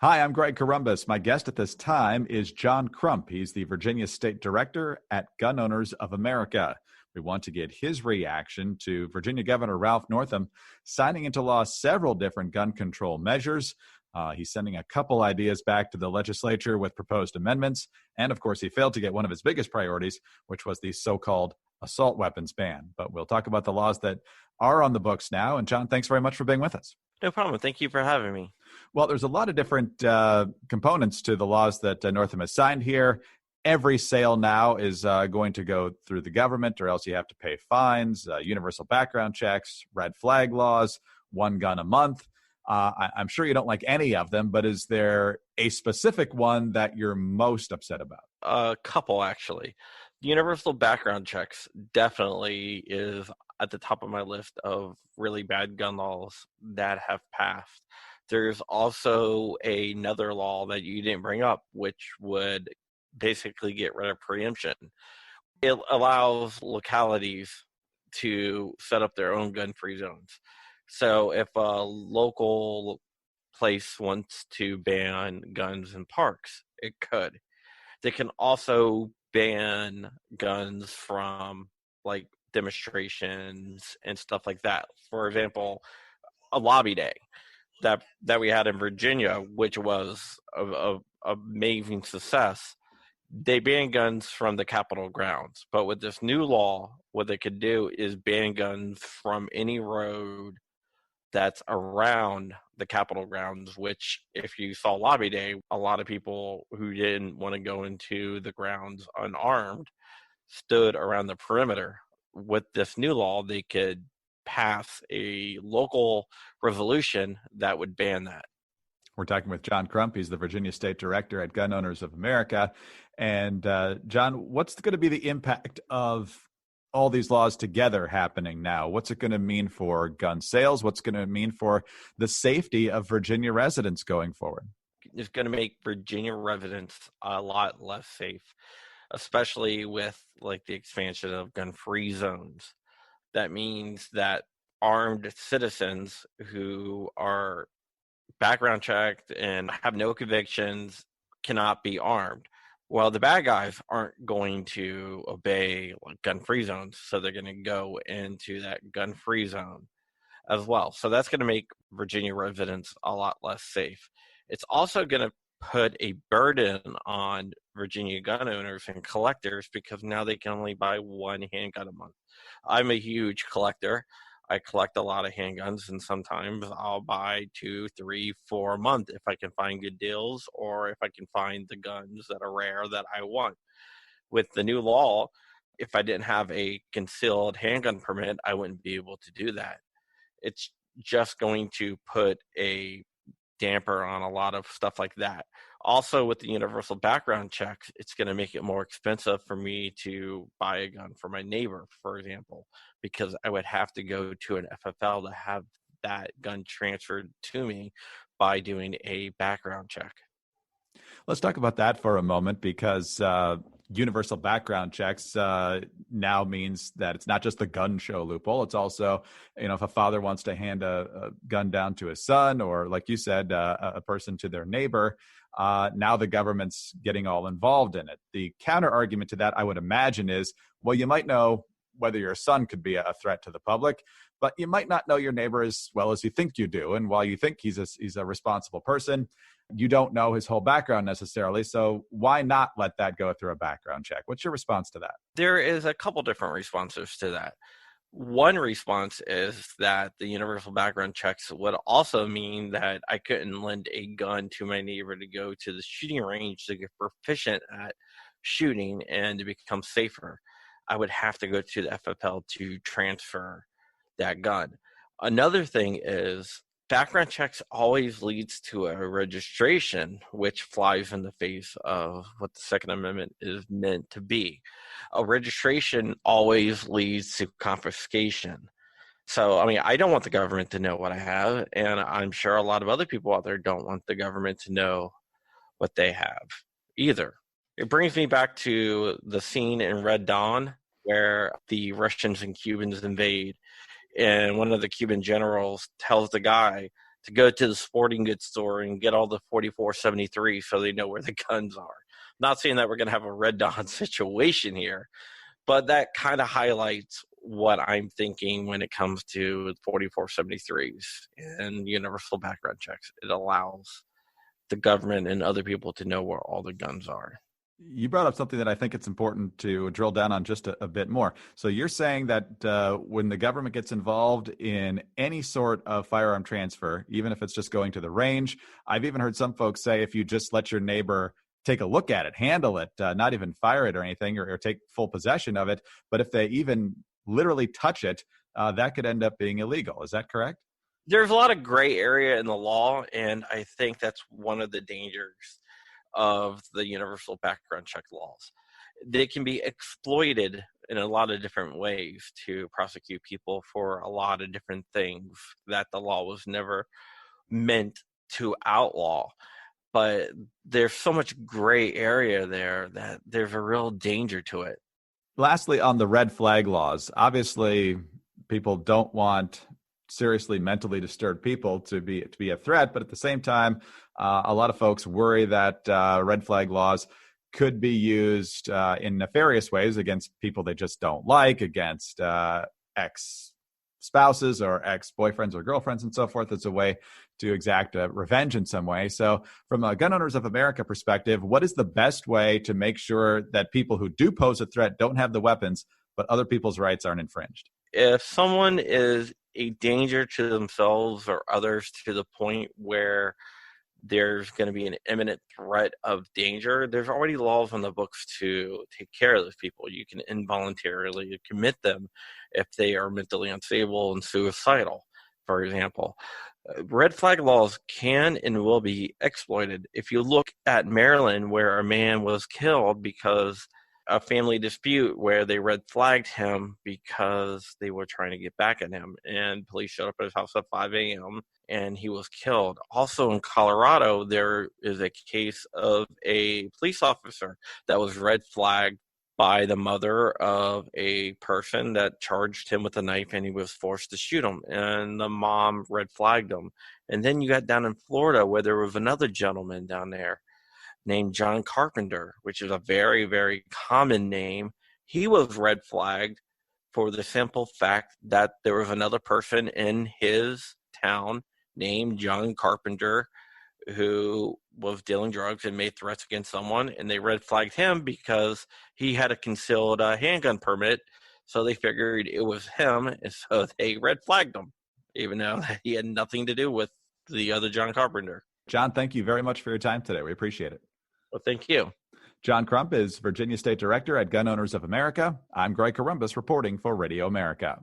Hi, I'm Greg Columbus. My guest at this time is John Crump. He's the Virginia State Director at Gun Owners of America. We want to get his reaction to Virginia Governor Ralph Northam signing into law several different gun control measures. He's sending a couple ideas back to the legislature with proposed amendments. And of course, he failed to get one of his biggest priorities, which was the so-called assault weapons ban. But we'll talk about the laws that are on the books now. And John, thanks very much for being with us. No problem. Thank you for having me. Well, there's a lot of different components to the laws that Northam has signed here. Every sale now is going to go through the government, or else you have to pay fines, universal background checks, red flag laws, one gun a month. I'm sure you don't like any of them, but is there a specific one that you're most upset about? A couple, actually. Universal background checks definitely is at the top of my list of really bad gun laws that have passed. There's also another law that you didn't bring up, which would basically get rid of preemption. It allows localities to set up their own gun-free zones. So if a local place wants to ban guns in parks, it could. They can also ban guns from like demonstrations and stuff like that. For example, a lobby day that we had in Virginia, which was a amazing success. They banned guns from the Capitol grounds, but with this new law, what they could do is ban guns from any road that's around the Capitol grounds, which if you saw lobby day, a lot of people who didn't want to go into the grounds unarmed stood around the perimeter. With this new law, they could pass a local resolution that would ban that. We're talking with John Crump. He's the Virginia State Director at Gun Owners of America. And John, what's going to be the impact of all these laws together happening now? What's it going to mean for gun sales? What's going to mean for the safety of Virginia residents going forward? It's going to make Virginia residents a lot less safe, especially with like the expansion of gun-free zones. That means that armed citizens who are background checked and have no convictions cannot be armed. Well, the bad guys aren't going to obey like gun-free zones, so they're going to go into that gun-free zone as well. So that's going to make Virginia residents a lot less safe. It's also going to put a burden on Virginia gun owners and collectors because now they can only buy one handgun a month. I'm a huge collector. I collect a lot of handguns, and sometimes I'll buy 2, 3, 4 a month if I can find good deals or if I can find the guns that are rare that I want. With the new law, if I didn't have a concealed handgun permit, I wouldn't be able to do that. It's just going to put a damper on a lot of stuff like that. Also, with the universal background checks, it's going to make it more expensive for me to buy a gun for my neighbor, for example, because I would have to go to an FFL to have that gun transferred to me by doing a background check. Let's talk about that for a moment, because universal background checks now means that it's not just the gun show loophole. It's also, if a father wants to hand a gun down to his son, or like you said, a person to their neighbor, now the government's getting all involved in it. The counter argument to that, I would imagine, is, well, you might know whether your son could be a threat to the public, but you might not know your neighbor as well as you think you do. And while you think he's a responsible person, you don't know his whole background necessarily. So why not let that go through a background check? What's your response to that? There is a couple different responses to that. One response is that the universal background checks would also mean that I couldn't lend a gun to my neighbor to go to the shooting range to get proficient at shooting and to become safer. I would have to go to the FFL to transfer that gun. Another thing is background checks always leads to a registration, which flies in the face of what the Second Amendment is meant to be. A registration always leads to confiscation. So, I don't want the government to know what I have, and I'm sure a lot of other people out there don't want the government to know what they have either. It brings me back to the scene in Red Dawn where the Russians and Cubans invade, and one of the Cuban generals tells the guy, to go to the sporting goods store and get all the 4473 so they know where the guns are. Not saying that we're going to have a Red Dawn situation here, but that kind of highlights what I'm thinking when it comes to 4473s and universal background checks. It allows the government and other people to know where all the guns are. You brought up something that I think it's important to drill down on just a bit more. So you're saying that when the government gets involved in any sort of firearm transfer, even if it's just going to the range, I've even heard some folks say if you just let your neighbor take a look at it, handle it, not even fire it or anything, or take full possession of it, but if they even literally touch it, that could end up being illegal. Is that correct? There's a lot of gray area in the law, and I think that's one of the dangers of the universal background check laws. They can be exploited in a lot of different ways to prosecute people for a lot of different things that the law was never meant to outlaw. But there's so much gray area there that there's a real danger to it. Lastly, on the red flag laws, obviously people don't want seriously mentally disturbed people to be a threat, but at the same time, a lot of folks worry that red flag laws could be used in nefarious ways against people they just don't like, against ex-spouses or ex-boyfriends or girlfriends and so forth, as a way to exact revenge in some way. So from a Gun Owners of America perspective, what is the best way to make sure that people who do pose a threat don't have the weapons, but other people's rights aren't infringed? If someone is a danger to themselves or others to the point where there's going to be an imminent threat of danger, there's already laws on the books to take care of those people. You can involuntarily commit them if they are mentally unstable and suicidal, for example. Red flag laws can and will be exploited. If you look at Maryland, where a man was killed because a family dispute where they red flagged him because they were trying to get back at him, and police showed up at his house at 5 a.m. and he was killed. Also in Colorado, there is a case of a police officer that was red flagged by the mother of a person that charged him with a knife, and he was forced to shoot him, and the mom red flagged him. And then you got down in Florida where there was another gentleman down there named John Carpenter, which is a very, very common name. He was red flagged for the simple fact that there was another person in his town named John Carpenter who was dealing drugs and made threats against someone, and they red flagged him because he had a concealed handgun permit, so they figured it was him, and so they red flagged him, even though he had nothing to do with the other John Carpenter. John, thank you very much for your time today. We appreciate it. Well, thank you. John Crump is Virginia State Director at Gun Owners of America. I'm Greg Columbus reporting for Radio America.